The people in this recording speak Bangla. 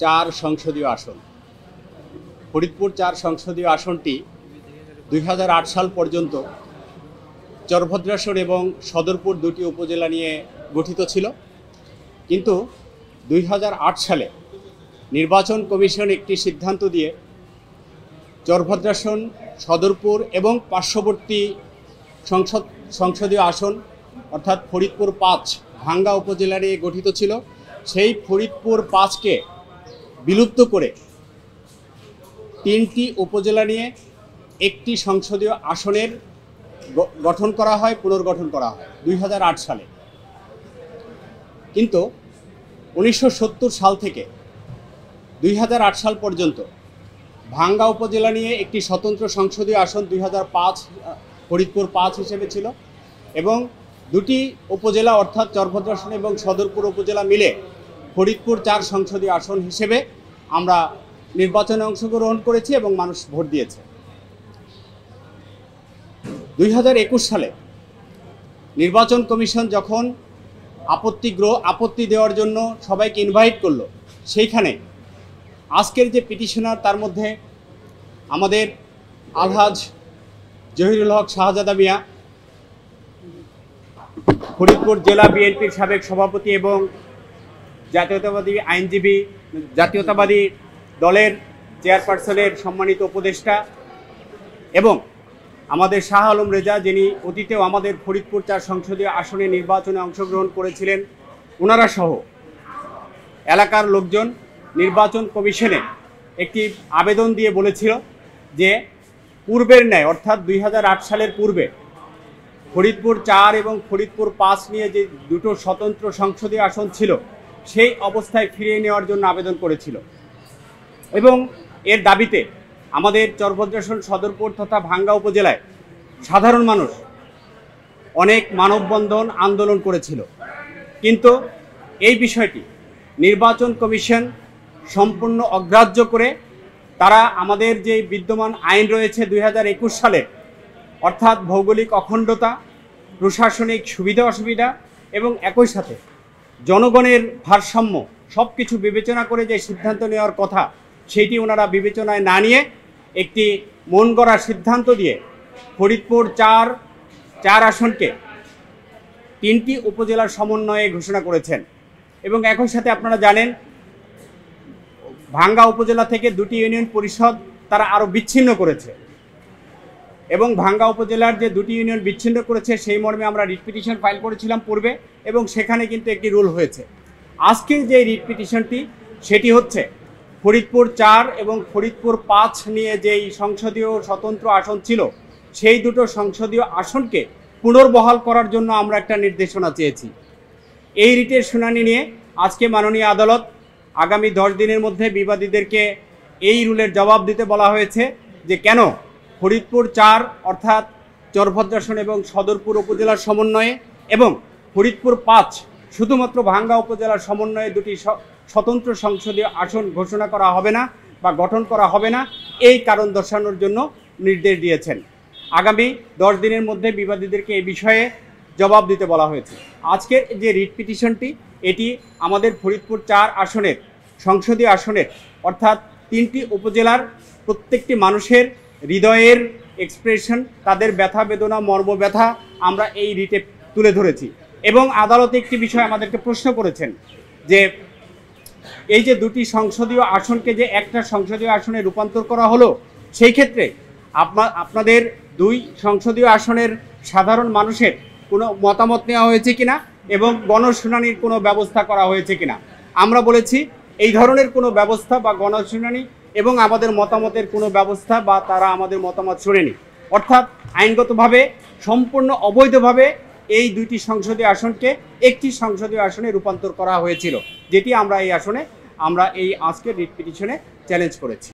4 সংসদীয় আসন। ফরিদপুর 4 সংসদীয় আসনটি 2008 সাল পর্যন্ত চরভদ্রাসন এবং সদরপুর দুটি উপজেলা নিয়ে গঠিত ছিল, কিন্তু 2008 সালে নির্বাচন কমিশন একটি সিদ্ধান্ত দিয়ে চরভদ্রাসন, সদরপুর এবং পার্শ্ববর্তী সংসদীয় আসন অর্থাৎ ফরিদপুর 5 ভাঙ্গা উপজেলা নিয়ে গঠিত ছিল, সেই ফরিদপুর 5কে বিলুপ্ত করে 3টি উপজেলা নিয়ে একটি সংসদীয় আসনের পুনর্গঠন করা হয় 2008 সালে। কিন্তু 1970 সাল থেকে 2008 সাল পর্যন্ত ভাঙ্গা উপজেলা নিয়ে একটি স্বতন্ত্র সংসদীয় আসন 2005 ফরিদপুর 5 হিসেবে ছিল, এবং দুটি উপজেলা অর্থাৎ চরভদ্রাসন এবং সদরপুর উপজেলা মিলে ফরিদপুর 4 সংসদীয় আসন হিসেবে আমরা নির্বাচনে অংশগ্রহণ করেছি এবং মানুষ ভোট দিয়েছে। 2021 সালে নির্বাচন কমিশন যখন আপত্তি দেওয়ার জন্য সবাইকে ইনভাইট করলো, সেইখানে আজকের যে পিটিশনার তার মধ্যে আমাদের আলহাজ জহিরুল হক শাহজাদা মিয়া, ফরিদপুর জেলা বিএনপির সাবেক সভাপতি এবং জাতীয়তাবাদী দলের চেয়ারপারসনের সম্মানিত উপদেষ্টা, এবং আমাদের শাহ আলম রেজা, যিনি অতীতেও আমাদের ফরিদপুর 4 সংসদীয় আসনে নির্বাচনে অংশগ্রহণ করেছিলেন, ওনারা সহ এলাকার লোকজন নির্বাচন কমিশনে একটি আবেদন দিয়ে বলেছিল যে পূর্বের ন্যায় অর্থাৎ 2008 সালের পূর্বে ফরিদপুর 4 এবং ফরিদপুর 5 নিয়ে যে দুটো স্বতন্ত্র সংসদীয় আসন ছিল সেই অবস্থায় ফিরিয়ে নেওয়ার জন্য আবেদন করেছিল, এবং এর দাবিতে আমাদের চরভদ্রাসন, সদরপুর তথা ভাঙ্গা উপজেলায় সাধারণ মানুষ অনেক মানববন্ধন আন্দোলন করেছিল। কিন্তু এই বিষয়টি নির্বাচন কমিশন সম্পূর্ণ অগ্রাহ্য করে তারা আমাদের যে বিদ্যমান আইন রয়েছে 2021 সালের, অর্থাৎ ভৌগোলিক অখণ্ডতা, প্রশাসনিক সুবিধা অসুবিধা এবং একই সাথে জনগণের ভারসাম্য সব কিছু বিবেচনা করে যে সিদ্ধান্ত নেওয়ার কথা, সেটি ওনারা বিবেচনায় না নিয়ে একটি মন গড়া সিদ্ধান্ত দিয়ে ফরিদপুর 4 আসনকে 3টি উপজেলার সমন্বয়ে ঘোষণা করেছেন। এবং একই সাথে আপনারা জানেন ভাঙ্গা উপজেলা থেকে 2টি ইউনিয়ন পরিষদ তারা আরও বিচ্ছিন্ন করেছে, এবং ভাঙ্গা উপজেলার যে 2টি ইউনিয়ন বিচ্ছিন্ন করেছে সেই মর্মে আমরা রিট পিটিশন ফাইল করেছিলাম পূর্বে, এবং সেখানে কিন্তু একটি রুল হয়েছে। আজকের যে রিট পিটিশনটি সেটি হচ্ছে ফরিদপুর 4 এবং ফরিদপুর 5 নিয়ে যেই সংসদীয় স্বতন্ত্র আসন ছিল সেই দুটো সংসদীয় আসনকে পুনর্বহাল করার জন্য আমরা একটা নির্দেশনা চেয়েছি। এই রিটের শুনানি নিয়ে আজকে মাননীয় আদালত আগামী 10 দিনের মধ্যে বিবাদীদেরকে এই রুলের জবাব দিতে বলা হয়েছে যে কেন ফরিদপুর 4 অর্থাৎ চরভদ্রাসন এবং সদরপুর উপজেলার সমন্বয়ে এবং ফরিদপুর 5 শুধুমাত্র ভাঙ্গা উপজেলার সমন্বয়ে দুটি স্বতন্ত্র সংসদীয় আসন ঘোষণা করা হবে না বা গঠন করা হবে না, এই কারণ দর্শানোর জন্য নির্দেশ দিয়েছেন। আগামী 10 দিনের মধ্যে বিবাদীদেরকে এই বিষয়ে জবাব দিতে বলা হয়েছে। আজকের যে রিট পিটিশনটি এটি আমাদের ফরিদপুর 4 আসনের সংসদীয় আসনের অর্থাৎ 3টি উপজেলার প্রত্যেকটি মানুষের হৃদয়ের এক্সপ্রেশন, তাদের ব্যথা বেদনা মর্মব্যথা আমরা এই রিটে তুলে ধরেছি। এবং আদালতে একটি বিষয় আমাদেরকে প্রশ্ন করেছেন যে এই যে 2টি সংসদীয় আসনকে যে একটা সংসদীয় আসনে রূপান্তর করা হলো, সেই ক্ষেত্রে আপনাদের 2 সংসদীয় আসনের সাধারণ মানুষের কোনো মতামত নেওয়া হয়েছে কিনা এবং গণশুনানির কোনো ব্যবস্থা করা হয়েছে কিনা। আমরা বলেছি এই ধরনের কোনো ব্যবস্থা বা গণশুনানি এবং আমাদের মতামতের কোনো ব্যবস্থা বা তারা আমাদের মতামত শুনেনি, অর্থাৎ আইনগতভাবে সম্পূর্ণ অবৈধভাবে এই 2টি সংসদীয় আসনকে একটি সংসদীয় আসনে রূপান্তর করা হয়েছিল, যেটি আমরা এই আজকের রিট পিটিশনে চ্যালেঞ্জ করেছি।